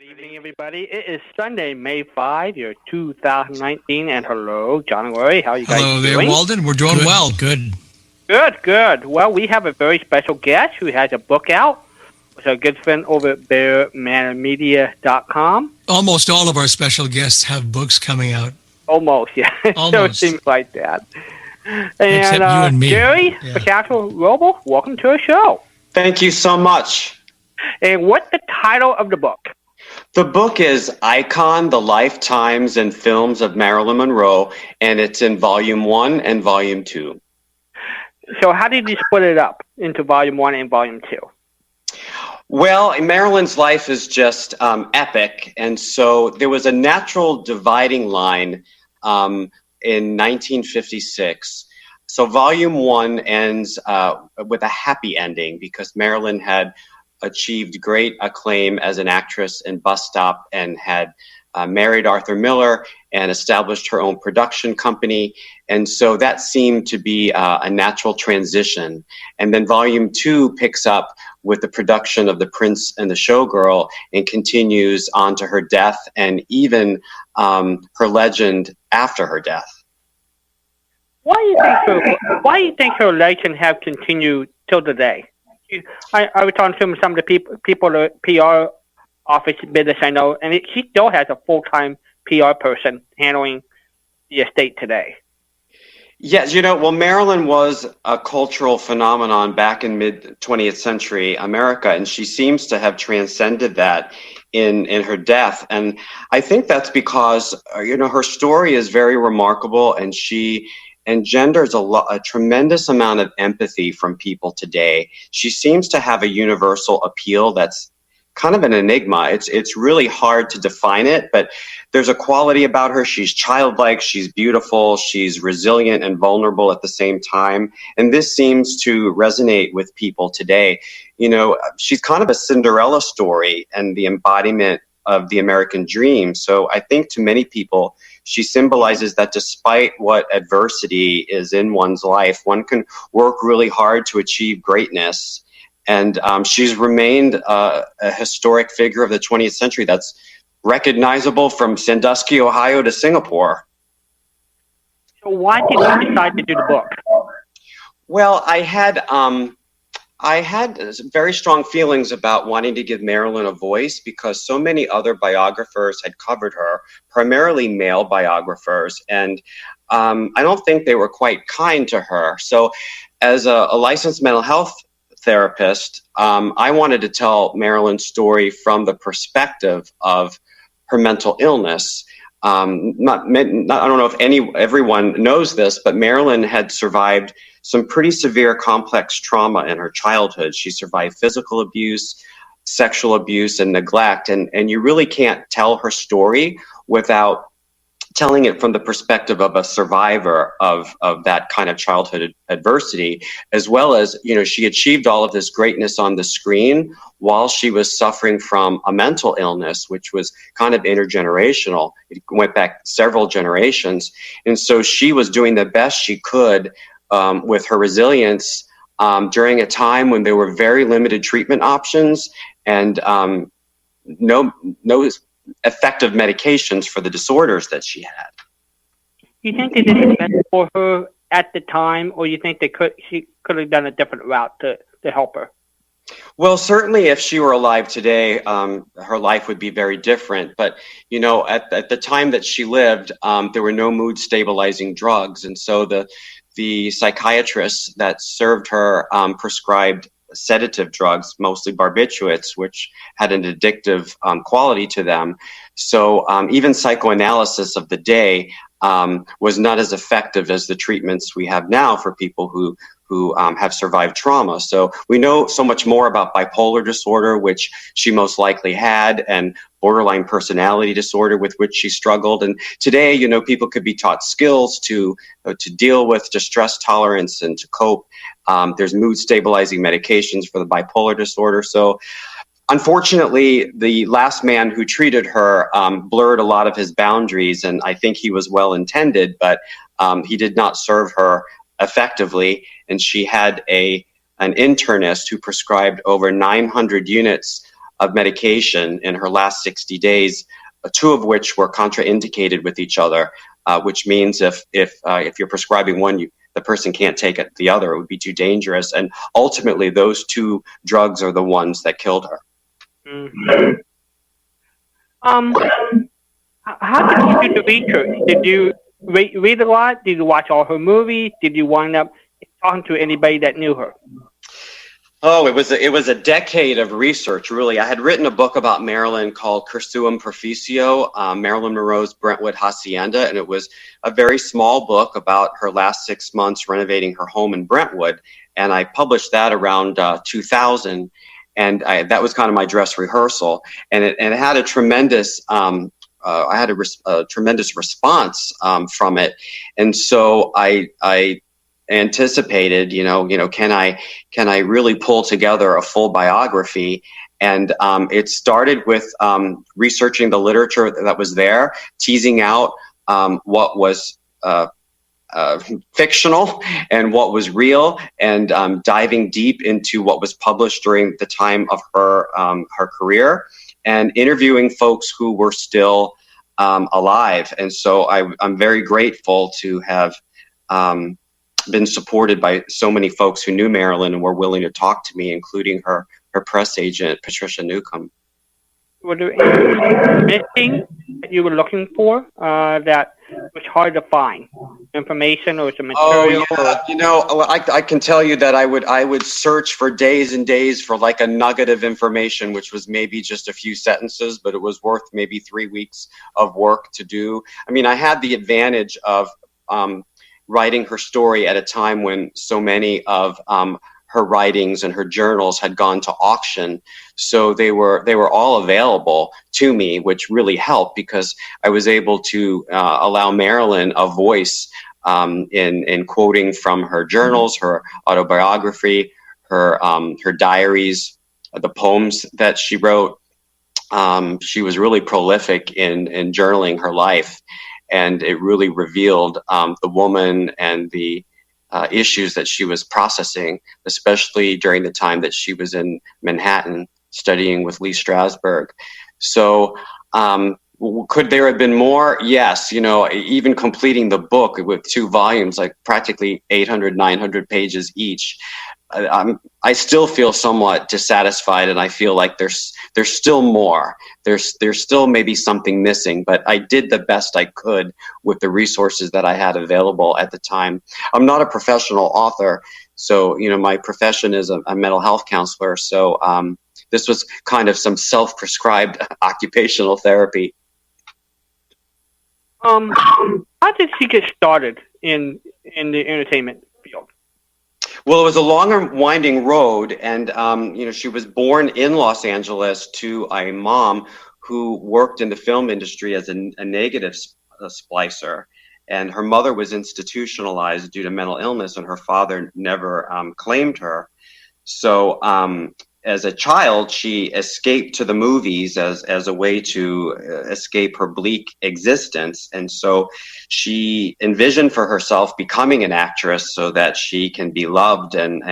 Evening, everybody. It is Sunday, May 5, year 2019, and hello, John and Rory. How are you guys Hello there, doing? Walden. We're doing well. Good. Good. Well, we have a very special guest who has a book out with our good friend over at bearmanmedia.com. Almost all of our special guests have books coming out. Almost, yeah. Almost. So it seems like that. And, except you and me. Gary Vitacco-Robles, welcome to our show. Thank you so much. And what's the title of the book? The book is Icon, The Lifetimes and Films of Marilyn Monroe, and it's in Volume 1 and Volume 2. So how did you split it up into Volume 1 and Volume 2? Well, Marilyn's life is just epic, and so there was a natural dividing line in 1956. So Volume 1 ends with a happy ending because Marilyn had achieved great acclaim as an actress in Bus Stop and had married Arthur Miller and established her own production company. And so that seemed to be a natural transition. And then Volume 2 picks up with the production of The Prince and the Showgirl and continues on to her death and even her legend after her death. Why do you think her legend have continued till today? I was talking to some of the people at the PR office business I know, and she still has a full-time PR person handling the estate today. Yes, well, Marilyn was a cultural phenomenon back in mid-20th century America, and she seems to have transcended that in her death. And I think that's because, her story is very remarkable, and she engenders a tremendous amount of empathy from people today. She seems to have a universal appeal that's kind of an enigma. It's really hard to define it, but there's a quality about her. She's childlike, she's beautiful, she's resilient and vulnerable at the same time. And this seems to resonate with people today. She's kind of a Cinderella story and the embodiment of the American dream. So I think to many people, she symbolizes that despite what adversity is in one's life, one can work really hard to achieve greatness. And she's remained a historic figure of the 20th century that's recognizable from Sandusky, Ohio to Singapore. So why did you decide to do the book? Well, I had very strong feelings about wanting to give Marilyn a voice because so many other biographers had covered her, primarily male biographers, and I don't think they were quite kind to her. So as a licensed mental health therapist, I wanted to tell Marilyn's story from the perspective of her mental illness. I don't know if everyone knows this, but Marilyn had survived some pretty severe complex trauma in her childhood. She survived physical abuse, sexual abuse, and neglect. And you really can't tell her story without telling it from the perspective of a survivor of that kind of childhood adversity, as well as, she achieved all of this greatness on the screen while she was suffering from a mental illness, which was kind of intergenerational. It went back several generations. And so she was doing the best she could with her resilience during a time when there were very limited treatment options and no effective medications for the disorders that she had. You think they did the best for her at the time, or you think she could have done a different route to help her? Well, certainly if she were alive today, her life would be very different. But, at the time that she lived, there were no mood stabilizing drugs. And so the psychiatrists that served her prescribed sedative drugs, mostly barbiturates, which had an addictive quality to them. So even psychoanalysis of the day was not as effective as the treatments we have now for people who have survived trauma. So we know so much more about bipolar disorder, which she most likely had, and borderline personality disorder with which she struggled. And today, people could be taught skills to deal with distress tolerance and to cope. There's mood stabilizing medications for the bipolar disorder. So unfortunately, the last man who treated her blurred a lot of his boundaries, and I think he was well intended, but he did not serve her effectively. And she had an internist who prescribed over 900 units of medication in her last 60 days, two of which were contraindicated with each other, which means if you're prescribing one, the person can't take the other. It would be too dangerous. And ultimately, those two drugs are the ones that killed her. Mm-hmm. How did you do the research? Did you read a lot? Did you watch all her movies? Did you wind up talking to anybody that knew her? Oh, it was a decade of research, really. I had written a book about Marilyn called Cursuum Perficio, Marilyn Monroe's Brentwood Hacienda, and it was a very small book about her last 6 months renovating her home in Brentwood, and I published that around 2000, and that was kind of my dress rehearsal, and it had a tremendous tremendous response from it, and so I anticipated, can I really pull together a full biography? And it started with researching the literature that was there, teasing out what was fictional and what was real, and diving deep into what was published during the time of her career, and interviewing folks who were still alive. And so I'm very grateful to have been supported by so many folks who knew Marilyn and were willing to talk to me, including her press agent, Patricia Newcomb. Were there anything missing that you were looking for that was hard to find? Information or some material? Oh, yeah. I can tell you that I would search for days and days for like a nugget of information, which was maybe just a few sentences, but it was worth maybe 3 weeks of work to do. I mean, I had the advantage of writing her story at a time when so many of her writings and her journals had gone to auction, so they were all available to me, which really helped because I was able to allow Marilyn a voice in quoting from her journals, her autobiography, her diaries, the poems that she wrote. She was really prolific in journaling her life. And it really revealed the woman and the issues that she was processing, especially during the time that she was in Manhattan studying with Lee Strasberg. So could there have been more? Yes. Even completing the book with 2 volumes, like practically 800, 900 pages each, I still feel somewhat dissatisfied, and I feel like there's still more. There's still maybe something missing, but I did the best I could with the resources that I had available at the time. I'm not a professional author, so my profession is a mental health counselor. So this was kind of some self-prescribed occupational therapy. How did she get started in the entertainment field? Well, it was a long and winding road, and she was born in Los Angeles to a mom who worked in the film industry as a negative splicer, and her mother was institutionalized due to mental illness, and her father never claimed her. So as a child, she escaped to the movies as a way to escape her bleak existence. And so she envisioned for herself becoming an actress so that she can be loved and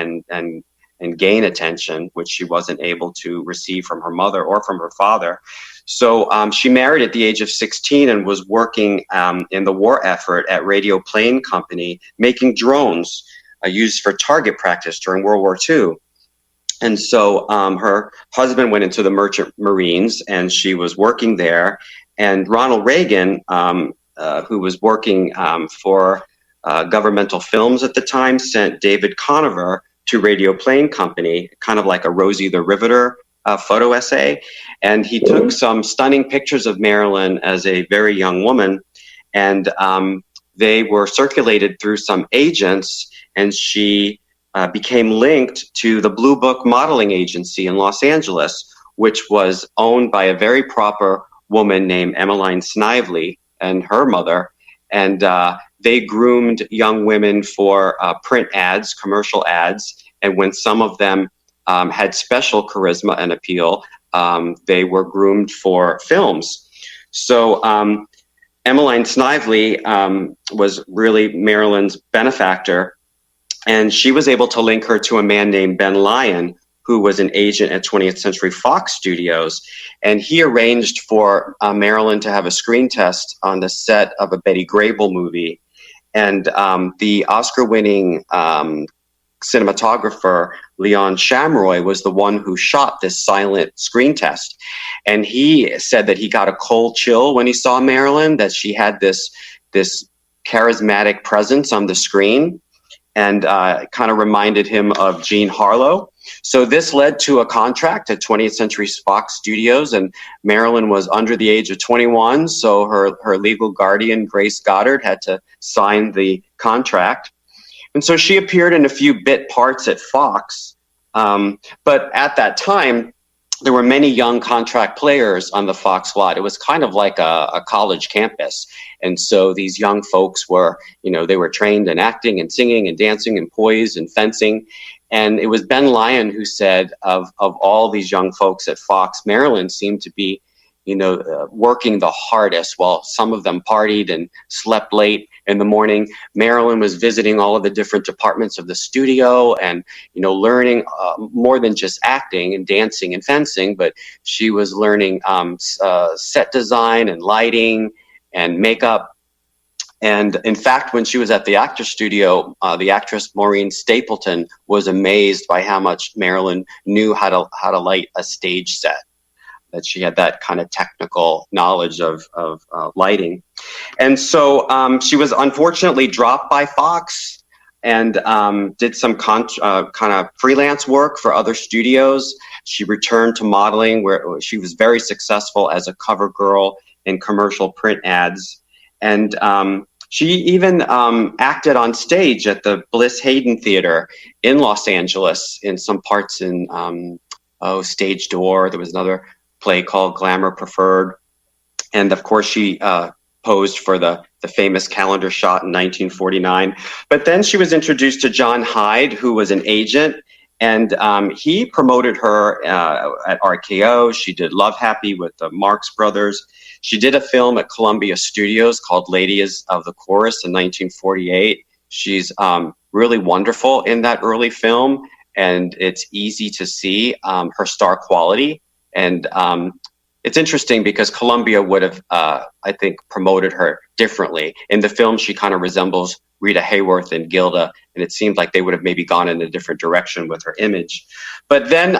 gain attention, which she wasn't able to receive from her mother or from her father. So she married at the age of 16 and was working in the war effort at Radio Plane Company, making drones used for target practice during World War II. And so her husband went into the Merchant Marines, and she was working there. And Ronald Reagan, who was working for governmental films at the time, sent David Conover to Radio Plane Company, kind of like a Rosie the Riveter photo essay. And he took some stunning pictures of Marilyn as a very young woman, and they were circulated through some agents, and she became linked to the Blue Book modeling agency in Los Angeles, which was owned by a very proper woman named Marilyn Snively and her mother. And they groomed young women for print ads, commercial ads. And when some of them had special charisma and appeal, they were groomed for films. So Marilyn Snively was really Marilyn's benefactor. And she was able to link her to a man named Ben Lyon, who was an agent at 20th Century Fox Studios, and he arranged for Marilyn to have a screen test on the set of a Betty Grable movie. And the Oscar-winning cinematographer Leon Shamroy was the one who shot this silent screen test. And he said that he got a cold chill when he saw Marilyn, that she had this charismatic presence on the screen, and kind of reminded him of Jean Harlow. So this led to a contract at 20th Century Fox Studios, and Marilyn was under the age of 21, so her legal guardian, Grace Goddard, had to sign the contract. And so she appeared in a few bit parts at Fox, but at that time, there were many young contract players on the Fox lot. It was kind of like a college campus. And so these young folks were, they were trained in acting and singing and dancing and poise and fencing. And it was Ben Lyon who said of all these young folks at Fox, Marilyn seemed to be, working the hardest. While some of them partied and slept late in the morning, Marilyn was visiting all of the different departments of the studio and, learning more than just acting and dancing and fencing, but she was learning set design and lighting and makeup. And in fact, when she was at the Actors Studio, the actress Maureen Stapleton was amazed by how much Marilyn knew how to light a stage set, that she had that kind of technical knowledge of lighting. And so she was unfortunately dropped by Fox and did some kind of freelance work for other studios. She returned to modeling, where she was very successful as a cover girl in commercial print ads. And she even acted on stage at the Bliss Hayden Theater in Los Angeles, in some parts in Stage Door. There was another play called Glamour Preferred. And of course, she posed for the famous calendar shot in 1949. But then she was introduced to John Hyde, who was an agent, and he promoted her at RKO. She did Love Happy with the Marx Brothers. She did a film at Columbia Studios called Ladies of the Chorus in 1948. She's really wonderful in that early film, and it's easy to see her star quality. And it's interesting because Columbia would have, I think, promoted her differently. In the film, she kind of resembles Rita Hayworth and Gilda, and it seemed like they would have maybe gone in a different direction with her image. But then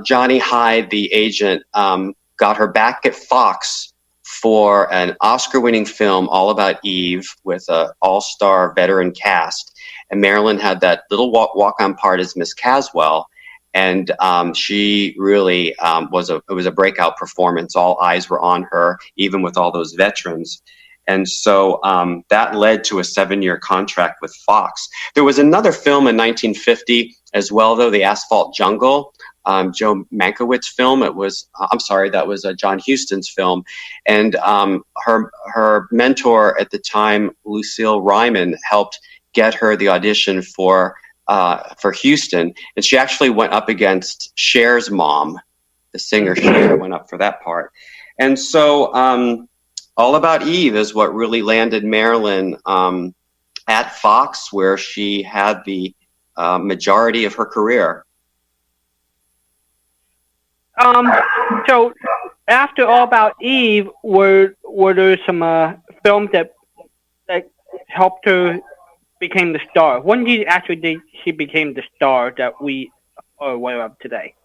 Johnny Hyde, the agent, got her back at Fox for an Oscar-winning film all about Eve with an all-star veteran cast. And Marilyn had that little walk-on part as Miss Caswell. And she really it was a breakout performance. All eyes were on her, even with all those veterans. And so that led to a 7-year contract with Fox. There was another film in 1950 as well, though, The Asphalt Jungle, Joe Mankiewicz film. That was John Huston's film. And her mentor at the time, Lucille Ryman, helped get her the audition for Houston, and she actually went up against Cher's mom, the singer Cher, went up for that part. And so All About Eve is what really landed Marilyn at Fox, where she had the majority of her career. So after All About Eve, were there some films that helped her became the star? When did she became the star that we are aware of today?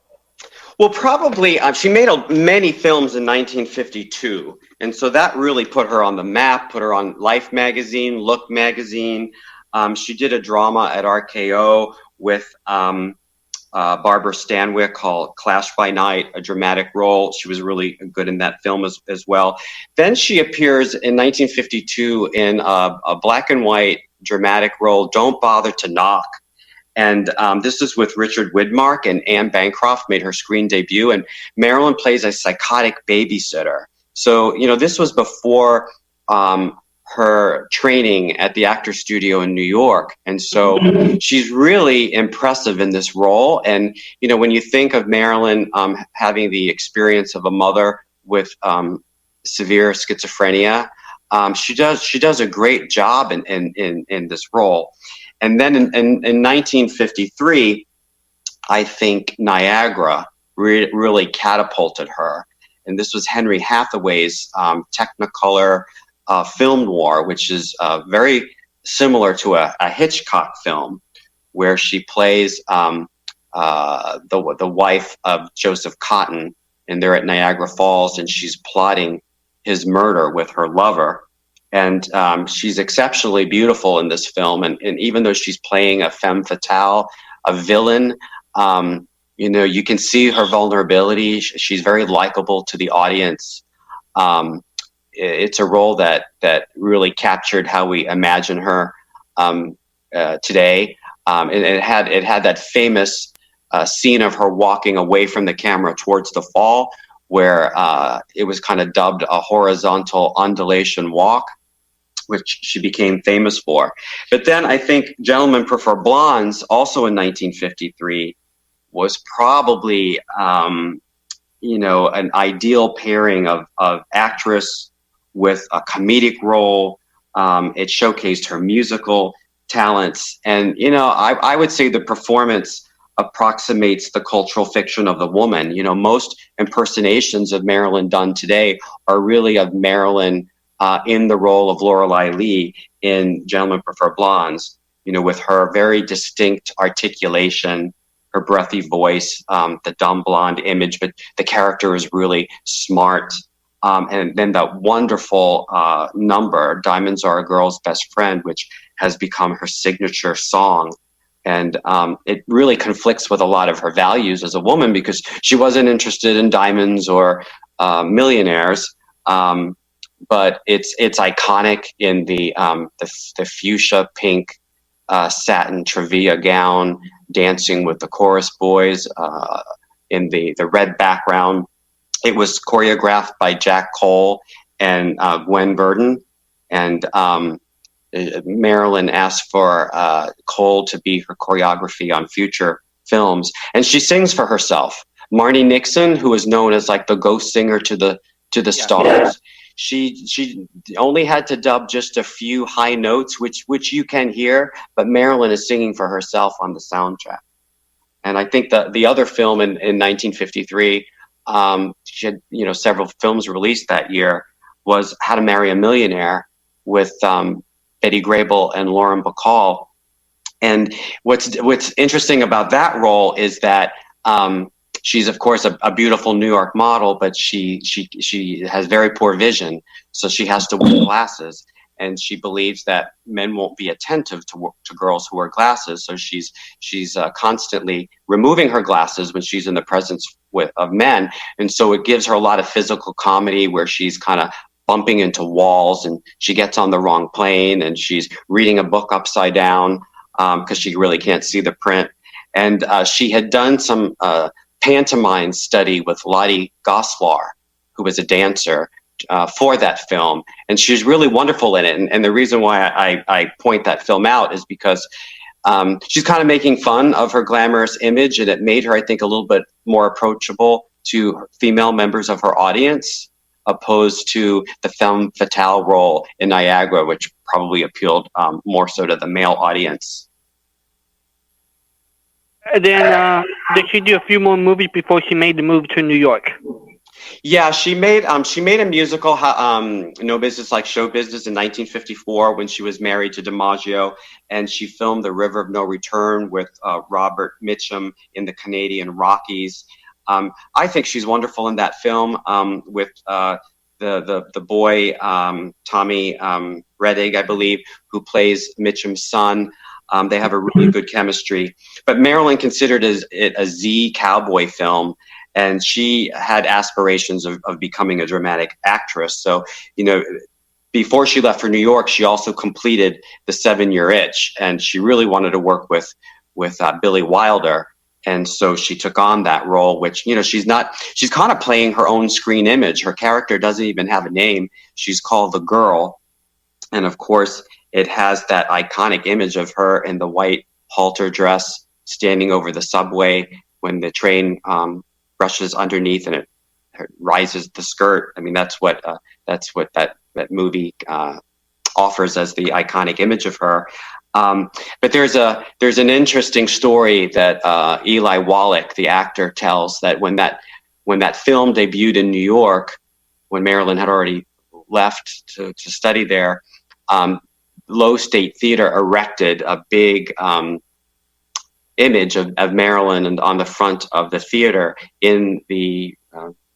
Well, probably she made many films in 1952, and so that really put her on the map, put her on Life magazine, Look magazine. She did a drama at RKO with Barbara Stanwyck called Clash by Night, a dramatic role. She was really good in that film as well. Then she appears in 1952 in a black and white dramatic role, Don't Bother to Knock. And this is with Richard Widmark, and Anne Bancroft made her screen debut, and Marilyn plays a psychotic babysitter. So, this was before her training at the Actors Studio in New York. And so she's really impressive in this role. And, when you think of Marilyn having the experience of a mother with severe schizophrenia, she does a great job in this role. And then in 1953, I think Niagara really catapulted her. And this was Henry Hathaway's Technicolor film noir, which is very similar to a Hitchcock film, where she plays the wife of Joseph Cotton, and they're at Niagara Falls, and she's plotting his murder with her lover. And she's exceptionally beautiful in this film. And even though she's playing a femme fatale, a villain, you can see her vulnerability. She's very likable to the audience. It's a role that really captured how we imagine her today. And it had that famous scene of her walking away from the camera towards the fall, where it was kind of dubbed a horizontal undulation walk, which she became famous for. But then I think Gentlemen Prefer Blondes, also in 1953, was probably an ideal pairing of actress with a comedic role. It showcased her musical talents, and I would say the performance approximates the cultural fiction of the woman. Most impersonations of Marilyn done today are really of Marilyn in the role of Lorelei Lee in Gentlemen Prefer Blondes, with her very distinct articulation, her breathy voice, the dumb blonde image, but the character is really smart. And then that wonderful number, Diamonds Are a Girl's Best Friend, which has become her signature song. And it really conflicts with a lot of her values as a woman, because she wasn't interested in diamonds or millionaires. But it's iconic in the fuchsia pink satin Trevia gown, dancing with the chorus boys in the red background. It was choreographed by Jack Cole and Gwen Verdon, and Marilyn asked for Cole to be her choreography on future films, and she sings for herself. Marni Nixon, who is known as like the ghost singer to the stars, she only had to dub just a few high notes, which you can hear, but Marilyn is singing for herself on the soundtrack. And I think the other film in 1953, she had several films released that year, was How to Marry a Millionaire with Betty Grable and Lauren Bacall. And what's interesting about that role is that she's of course a beautiful New York model, but she has very poor vision, so she has to wear glasses. And she believes that men won't be attentive to girls who wear glasses, so she's constantly removing her glasses when she's in the presence of men. And so it gives her a lot of physical comedy, where she's kind of bumping into walls, and she gets on the wrong plane, and she's reading a book upside down because she really can't see the print. And she had done some pantomime study with Lottie Goslar, who was a dancer, for that film, and she's really wonderful in it. And the reason why I point that film out is because she's kind of making fun of her glamorous image, and it made her, I think, a little bit more approachable to female members of her audience, opposed to the femme fatale role in Niagara, which probably appealed more so to the male audience. And then did she do a few more movies before she made the move to New York? Yeah, she made a musical, No Business Like Show Business, in 1954 when she was married to DiMaggio, and she filmed The River of No Return with Robert Mitchum in the Canadian Rockies. I think she's wonderful in that film with the boy Tommy Rettig, I believe, who plays Mitchum's son. They have a really good chemistry. But Marilyn considered it a Z cowboy film, and she had aspirations of becoming a dramatic actress. So, before she left for New York, she also completed The 7-Year Itch, and she really wanted to work with Billy Wilder. And so she took on that role, which, she's kind of playing her own screen image. Her character doesn't even have a name. She's called the Girl. And of course, it has that iconic image of her in the white halter dress standing over the subway when the train brushes underneath and it rises the skirt. I mean, that's what that movie offers as the iconic image of her. But there's an interesting story that Eli Wallach, the actor, tells that when that film debuted in New York, when Marilyn had already left to study there, Low State Theater erected a big image of Marilyn and on the front of the theater in the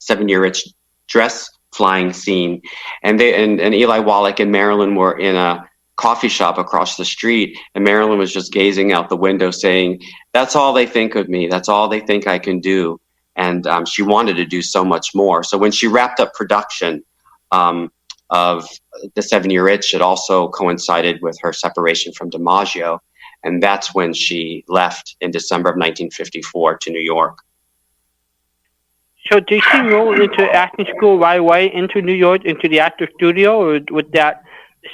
7-Year-Itch dress flying scene, and Eli Wallach and Marilyn were in a coffee shop across the street, and Marilyn was just gazing out the window saying, "That's all they think of me. That's all they think I can do." And she wanted to do so much more. So when she wrapped up production of the 7-Year-Itch, it also coincided with her separation from DiMaggio, and that's when she left in December of 1954 to New York. So did she roll into acting school right away into New York, into the actor studio, or would that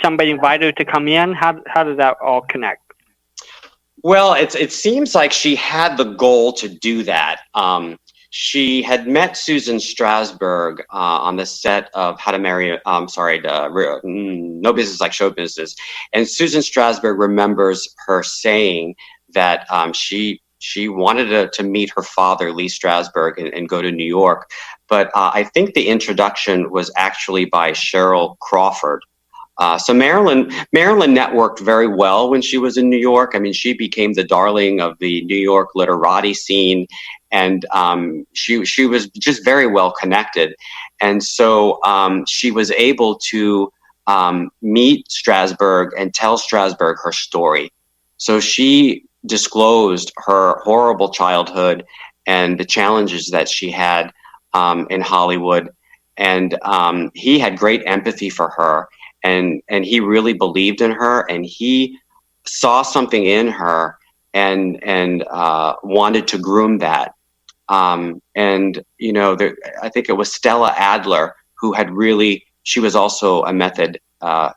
somebody invited her to come in? How did that all connect? Well, it seems like she had the goal to do that. She had met Susan Strasberg on the set of No Business Like Show Business, and Susan Strasberg remembers her saying that she wanted to meet her father, Lee Strasberg, and go to New York. But I think the introduction was actually by Cheryl Crawford. So Marilyn networked very well when she was in New York. I mean, she became the darling of the New York literati scene, and she was just very well connected. And so she was able to meet Strasberg and tell Strasberg her story. So she disclosed her horrible childhood and the challenges that she had in Hollywood. And he had great empathy for her. And he really believed in her, and he saw something in her and wanted to groom that. And you know, I think it was Stella Adler who had she was also a method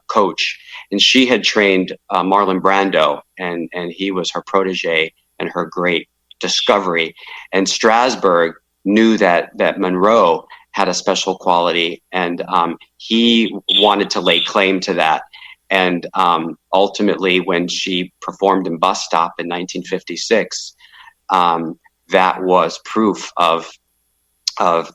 coach, and she had trained Marlon Brando, and he was her protege and her great discovery. And Strasberg knew that Monroe had a special quality, and he wanted to lay claim to that. And ultimately, when she performed in Bus Stop in 1956, that was proof of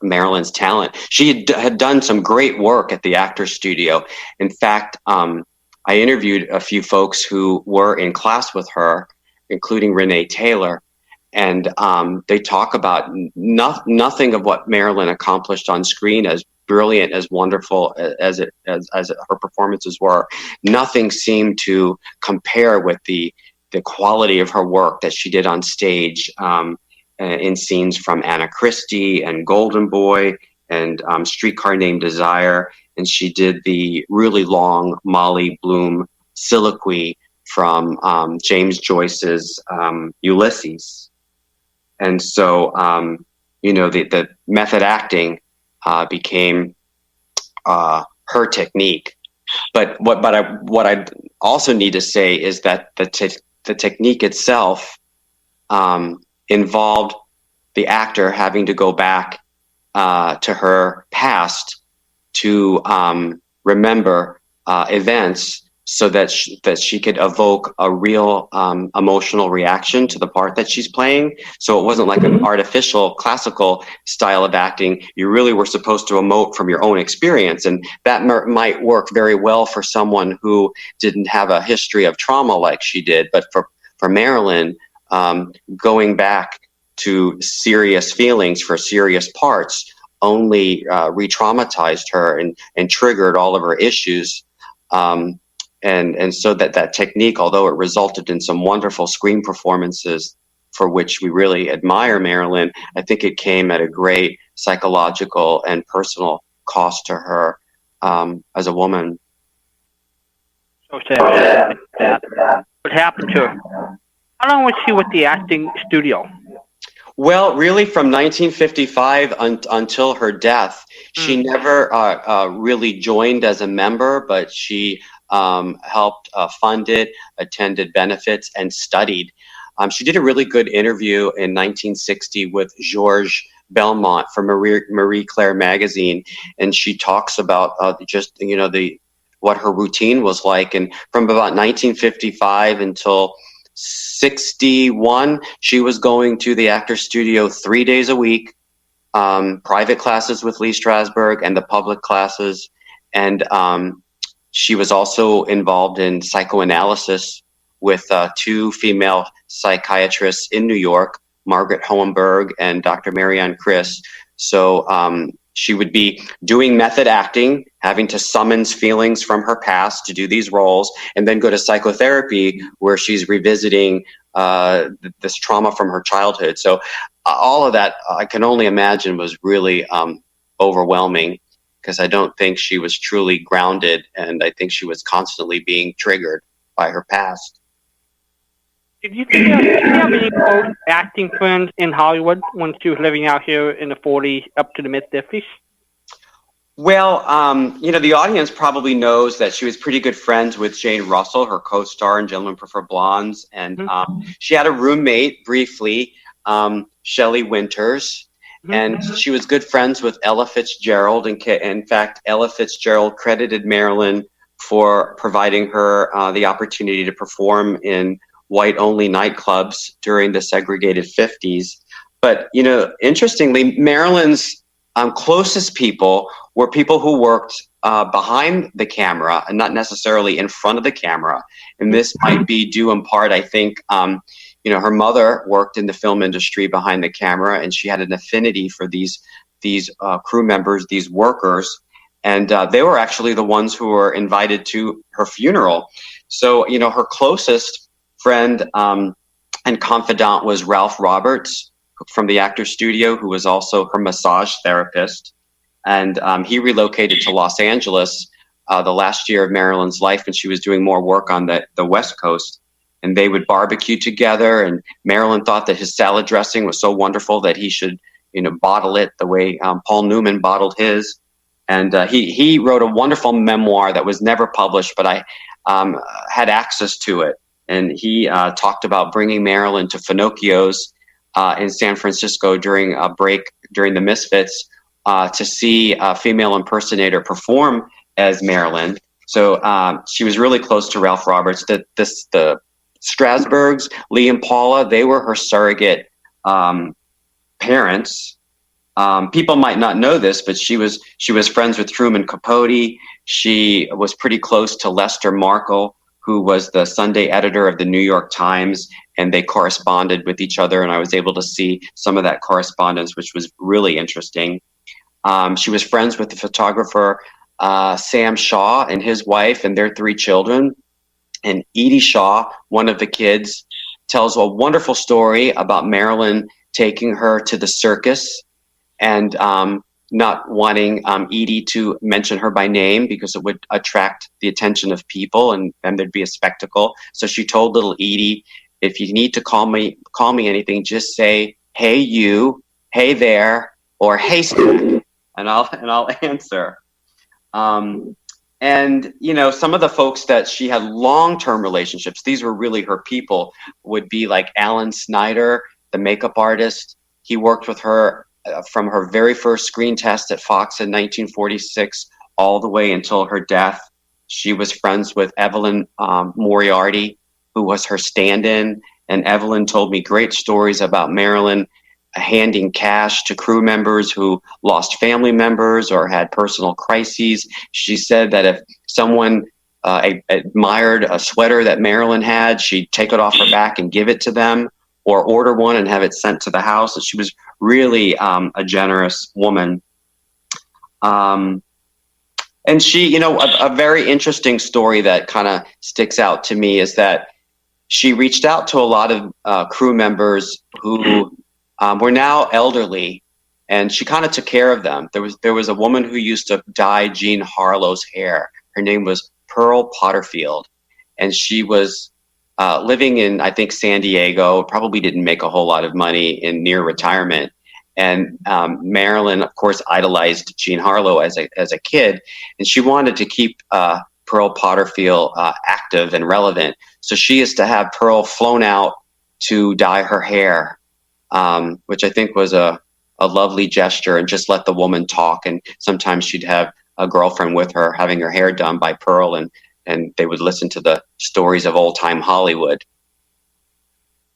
Marilyn's talent. She had done some great work at the Actors Studio. In fact, I interviewed a few folks who were in class with her, including Renee Taylor, and they talk about nothing of what Marilyn accomplished on screen, as brilliant, as wonderful as her performances were. Nothing seemed to compare with the quality of her work that she did on stage, in scenes from Anna Christie and Golden Boy and Streetcar Named Desire. And she did the really long Molly Bloom soliloquy from James Joyce's Ulysses. And so, you know, the method acting became her technique. But what I also need to say is that the technique itself involved the actor having to go back to her past to remember events, so that she could evoke a real emotional reaction to the part that she's playing. So it wasn't like an artificial classical style of acting. You really were supposed to emote from your own experience, and that might work very well for someone who didn't have a history of trauma like she did. But for Marilyn, going back to serious feelings for serious parts only re-traumatized her and triggered all of her issues. And so that technique, although it resulted in some wonderful screen performances for which we really admire Marilyn, I think it came at a great psychological and personal cost to her as a woman. So sad. What happened to her? How long was she with the acting studio? Well, really from 1955 until her death. She never really joined as a member, but she helped fund it, attended benefits, and studied. She did a really good interview in 1960 with Georges Belmont for Marie Claire magazine, and she talks about just, you know, the what her routine was like. And from about 1955 until 61, she was going to the Actors Studio 3 days a week, private classes with Lee Strasberg and the public classes. And she was also involved in psychoanalysis with two female psychiatrists in New York, Margaret Hohenberg and Dr. Marianne Criss. So she would be doing method acting, having to summons feelings from her past to do these roles, and then go to psychotherapy where she's revisiting this trauma from her childhood. So all of that, I can only imagine, was really overwhelming, because I don't think she was truly grounded, and I think she was constantly being triggered by her past. Did you have any close acting friends in Hollywood when she was living out here in the 40s up to the mid-50s? Well, the audience probably knows that she was pretty good friends with Jane Russell, her co-star in Gentlemen Prefer Blondes. And she had a roommate briefly, Shelley Winters. And she was good friends with Ella Fitzgerald. And in fact, Ella Fitzgerald credited Marilyn for providing her the opportunity to perform in white-only nightclubs during the segregated 50s. But, interestingly, Marilyn's closest people were people who worked behind the camera and not necessarily in front of the camera. And this might be due in part, I think, her mother worked in the film industry behind the camera, and she had an affinity for these crew members, these workers. And they were actually the ones who were invited to her funeral. So, her closest friend and confidant was Ralph Roberts from the Actors Studio, who was also her massage therapist. And he relocated to Los Angeles the last year of Marilyn's life, and she was doing more work on the West Coast. And they would barbecue together, and Marilyn thought that his salad dressing was so wonderful that he should, bottle it the way Paul Newman bottled his. And he wrote a wonderful memoir that was never published, but I had access to it. And he talked about bringing Marilyn to Finocchio's in San Francisco during a break during the Misfits to see a female impersonator perform as Marilyn. So she was really close to Ralph Roberts. The Strasbergs, Lee and Paula, they were her surrogate parents. People might not know this, but she was friends with Truman Capote. She was pretty close to Lester Markle, who was the Sunday editor of the New York Times, and they corresponded with each other, and I was able to see some of that correspondence, which was really interesting. She was friends with the photographer Sam Shaw and his wife and their 3 children. And Edie Shaw, one of the kids, tells a wonderful story about Marilyn taking her to the circus and not wanting Edie to mention her by name because it would attract the attention of people and there'd be a spectacle. So she told little Edie, if you need to call me anything, just say, hey you, hey there, or hey Stan, and I'll answer. And, some of the folks that she had long-term relationships, these were really her people, would be like Alan Snyder, the makeup artist. He worked with her from her very first screen test at Fox in 1946 all the way until her death. She was friends with Evelyn Moriarty, who was her stand-in. And Evelyn told me great stories about Marilyn handing cash to crew members who lost family members or had personal crises. She said that if someone admired a sweater that Marilyn had, she'd take it off her back and give it to them, or order one and have it sent to the house. And she was really a generous woman. And she, a very interesting story that kind of sticks out to me is that she reached out to a lot of crew members who were now elderly, and she kind of took care of them. There was a woman who used to dye Jean Harlow's hair. Her name was Pearl Potterfield, and she was living in, I think, San Diego. Probably didn't make a whole lot of money in near retirement. And Marilyn, of course, idolized Jean Harlow as a kid, and she wanted to keep Pearl Potterfield active and relevant. So she used to have Pearl flown out to dye her hair, which I think was a lovely gesture, and just let the woman talk. And sometimes she'd have a girlfriend with her having her hair done by Pearl, and they would listen to the stories of old time Hollywood.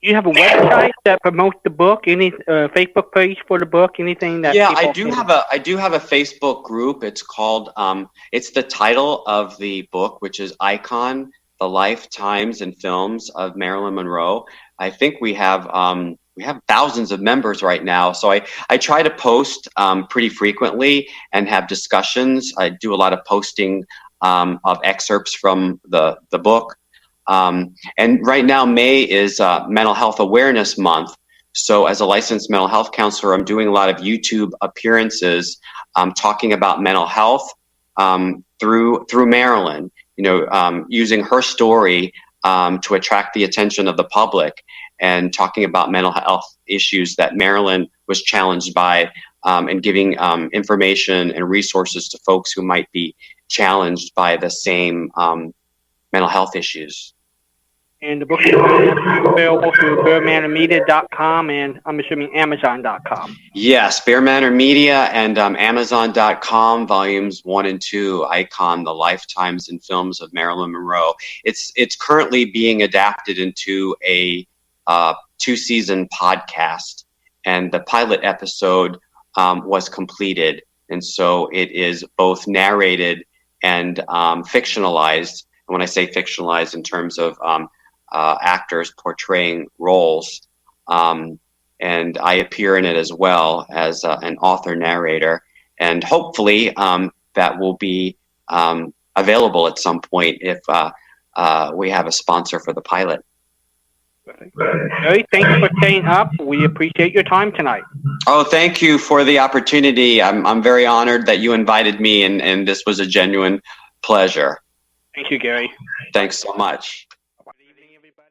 You have a website that promotes the book? Any Facebook page for the book? Anything that? Yeah, I do have a Facebook group. It's called it's the title of the book, which is Icon: The Life, Times, and Films of Marilyn Monroe. I think we have thousands of members right now. So I try to post pretty frequently and have discussions. I do a lot of posting of excerpts from the book. And right now, May is Mental Health Awareness Month. So as a licensed mental health counselor, I'm doing a lot of YouTube appearances talking about mental health through Marilyn, using her story to attract the attention of the public and talking about mental health issues that Marilyn was challenged by, and giving information and resources to folks who might be challenged by the same mental health issues. And the book is available through bearmanormedia.com and I'm assuming Amazon.com. Yes, Bear Manor Media and Amazon.com, volumes 1 and 2, Icon: The Lifetimes and Films of Marilyn Monroe. It's currently being adapted into a 2-season podcast, and the pilot episode was completed, and so it is both narrated and fictionalized. And when I say fictionalized, in terms of actors portraying roles, and I appear in it as well as an author narrator, and hopefully that will be available at some point if we have a sponsor for the pilot. Gary, thank you for staying up. We appreciate your time tonight. Oh, thank you for the opportunity. I'm very honored that you invited me, and this was a genuine pleasure. Thank you, Gary. Thanks so much.